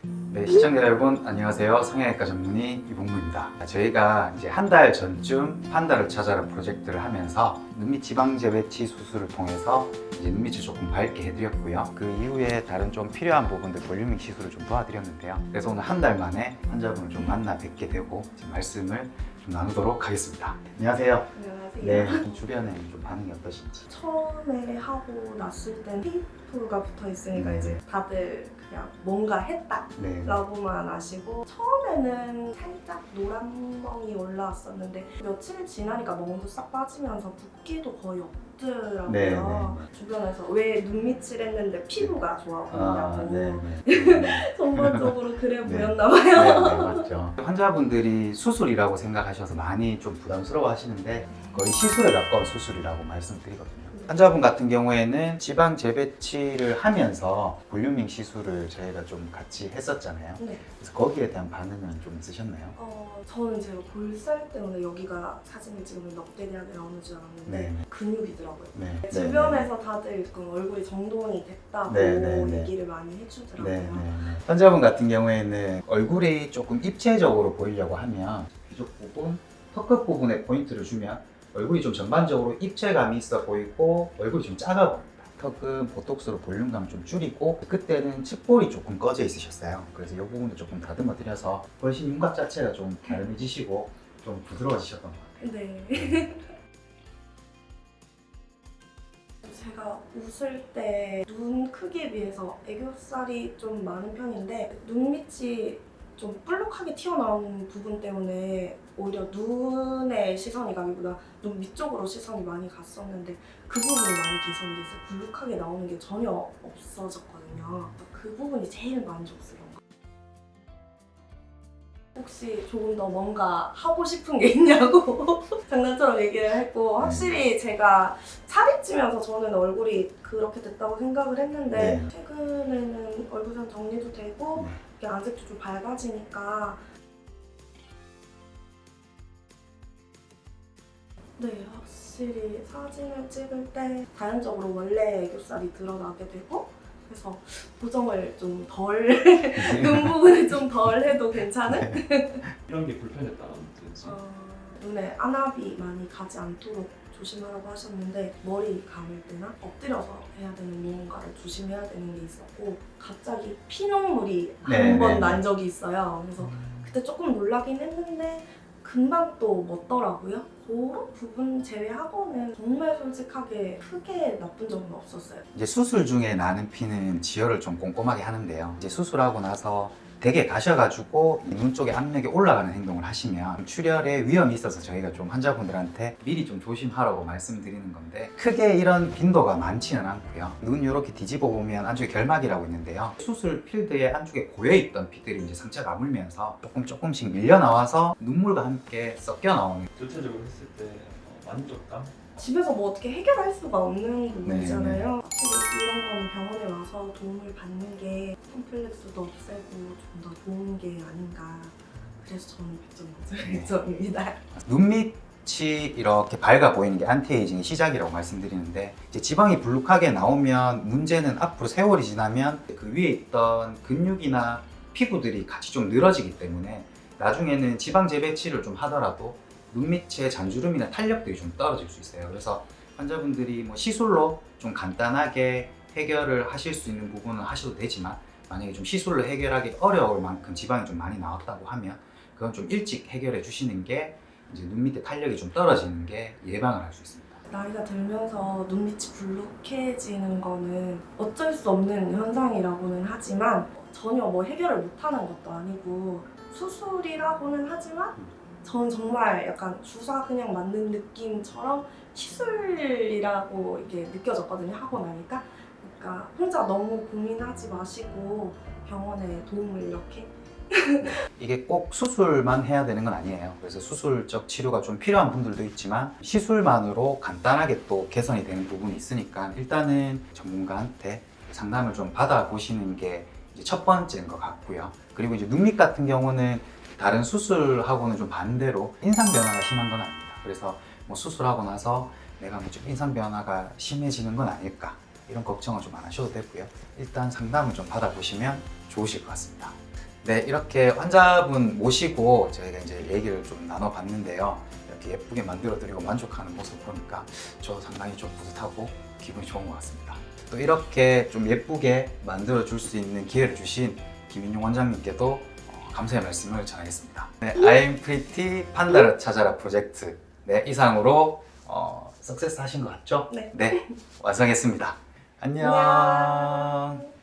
네, 시청자 여러분 안녕하세요. 성형외과 전문의 이봉무입니다. 저희가 이제 한 달 전쯤 판다를 찾아라 프로젝트를 하면서 눈밑 지방 재배치 수술을 통해서 이제 눈밑을 조금 밝게 해드렸고요. 그 이후에 다른 좀 필요한 부분들 볼륨밍 시술을 좀 도와드렸는데요. 그래서 오늘 한 달 만에 환자분을 좀 만나 뵙게 되고 말씀을 좀 나누도록 하겠습니다. 안녕하세요. 안녕하세요. 네, 주변에 좀 반응이 어떠신지. 처음에 하고 났을 땐 피부가 붙어 있으니까 이제 다들 그냥 뭔가 했다라고만 네. 아시고, 처음에는 살짝 노란 멍이 올라왔었는데 며칠 지나니까 멍도 싹 빠지면서 붓기도 거의 없더라고요. 네, 주변에서 왜 눈밑을 했는데 피부가 좋아 보이냐고 네. 전반적으로 그래 네. 보였나 봐요. 네, 맞죠. 환자분들이 수술이라고 생각하셔서 많이 좀 부담스러워 하시는데 거의 시술에 가까운 수술이라고 말씀드리거든요. 환자분 같은 경우에는 지방 재배치를 하면서 볼륨밍 시술을 저희가 좀 같이 했었잖아요. 네. 그래서 거기에 대한 반응은 좀 있으셨나요? 저는 제가 볼살 때문에 여기가 사진을 찍으면 넉대대학에 나오는 줄 알았는데 네. 근육이더라고요. 네. 주변에서 다들 얼굴이 정돈이 됐다고 네. 얘기를 많이 해주더라고요. 네. 환자분 같은 경우에는 얼굴이 조금 입체적으로 보이려고 하면 귀족 부분, 턱끝 부분에 포인트를 주면 얼굴이 좀 전반적으로 입체감이 있어 보이고 얼굴이 좀 작아 보입니다. 턱은 보톡스로 볼륨감 좀 줄이고 그때는 측볼이 조금 꺼져 있으셨어요. 그래서 이 부분도 조금 다듬어 드려서 훨씬 윤곽 자체가 좀 다름해지시고 좀 부드러워지셨던 것 같아요. 네. 제가 웃을 때 눈 크기에 비해서 애교살이 좀 많은 편인데 눈밑이 좀 볼록하게 튀어나오는 부분 때문에 오히려 눈에 시선이 가기보다 눈 밑쪽으로 시선이 많이 갔었는데 그 부분이 많이 개선이 돼서 불룩하게 나오는 게 전혀 없어졌거든요. 그 부분이 제일 만족스러운 것 같아요. 혹시 조금 더 뭔가 하고 싶은 게 있냐고 장난처럼 얘기를 했고, 확실히 제가 살이 찌면서 저는 얼굴이 그렇게 됐다고 생각을 했는데 최근에는 얼굴선 정리도 되고 이렇게 안색도 좀 밝아지니까 네, 확실히 사진을 찍을 때 자연적으로 원래 애교살이 드러나게 되고, 그래서 보정을 좀 덜, 눈 부분을 좀 덜 해도 괜찮은? 이런 게 불편했다는 뜻이. 눈에 안압이 많이 가지 않도록 조심하라고 하셨는데, 머리 감을 때나 엎드려서 해야 되는 무언가를 조심해야 되는 게 있었고, 갑자기 피눈물이 한 번 난 적이 있어요. 그래서 그때 조금 놀라긴 했는데 금방 또 멎더라고요. 그런 부분 제외하고는 정말 솔직하게 크게 나쁜 점은 없었어요. 이제 수술 중에 나는 피는 지혈을 좀 꼼꼼하게 하는데요. 이제 수술하고 나서 댁에 가셔가지고 눈 쪽에 압력이 올라가는 행동을 하시면 출혈에 위험이 있어서 저희가 좀 환자분들한테 미리 좀 조심하라고 말씀드리는 건데, 크게 이런 빈도가 많지는 않고요. 눈 이렇게 뒤집어 보면 안쪽에 결막이라고 있는데요. 수술 필드에 안쪽에 고여있던 피들이 이제 상처가 아물면서 조금씩 밀려 나와서 눈물과 함께 섞여 나오는. 전체적으로 했을 때 만족감? 집에서 뭐 어떻게 해결할 수가 없는 부분이잖아요. 확실히 이런 거는 병원에 와서 도움을 받는 게 컴플렉스도 없애고 좀 더 좋은 게 아닌가. 그래서 저는 100점 만점입니다. 눈밑이 이렇게 밝아 보이는 게 안티에이징의 시작이라고 말씀드리는데, 이제 지방이 불룩하게 나오면 문제는 앞으로 세월이 지나면 그 위에 있던 근육이나 피부들이 같이 좀 늘어지기 때문에 나중에는 지방 재배치를 좀 하더라도 눈밑의 잔주름이나 탄력들이 좀 떨어질 수 있어요. 그래서 환자분들이 뭐 시술로 좀 간단하게 해결을 하실 수 있는 부분은 하셔도 되지만, 만약에 좀 시술로 해결하기 어려울 만큼 지방이 좀 많이 나왔다고 하면 그건 좀 일찍 해결해 주시는 게 이제 눈밑의 탄력이 좀 떨어지는 게 예방을 할 수 있습니다. 나이가 들면서 눈밑이 불룩해지는 거는 어쩔 수 없는 현상이라고는 하지만 전혀 뭐 해결을 못하는 것도 아니고, 수술이라고는 하지만 전 정말 약간 주사 그냥 맞는 느낌처럼 시술이라고 이게 느껴졌거든요, 하고 나니까. 그러니까 혼자 너무 고민하지 마시고 병원에 도움을 이렇게. 이게 꼭 수술만 해야 되는 건 아니에요. 그래서 수술적 치료가 좀 필요한 분들도 있지만 시술만으로 간단하게 또 개선이 되는 부분이 있으니까 일단은 전문가한테 상담을 좀 받아보시는 게 이제 첫 번째인 것 같고요. 그리고 이제 눈밑 같은 경우는 다른 수술하고는 좀 반대로 인상 변화가 심한 건 아닙니다. 그래서 뭐 수술하고 나서 내가 뭐 좀 인상 변화가 심해지는 건 아닐까, 이런 걱정은 좀 안 하셔도 되고요. 일단 상담을 좀 받아보시면 좋으실 것 같습니다. 네, 이렇게 환자분 모시고 저희가 이제 얘기를 좀 나눠봤는데요. 이렇게 예쁘게 만들어드리고 만족하는 모습 보니까 저 상당히 좀 뿌듯하고 기분이 좋은 것 같습니다. 또 이렇게 좀 예쁘게 만들어줄 수 있는 기회를 주신 김인용 원장님께도 감사의 말씀을 전하겠습니다. 네, I'm Pretty 판다를 찾아라 프로젝트 네, 이상으로 석세스 하신 것 같죠? 네. 네, 완성했습니다. 안녕. 안녕.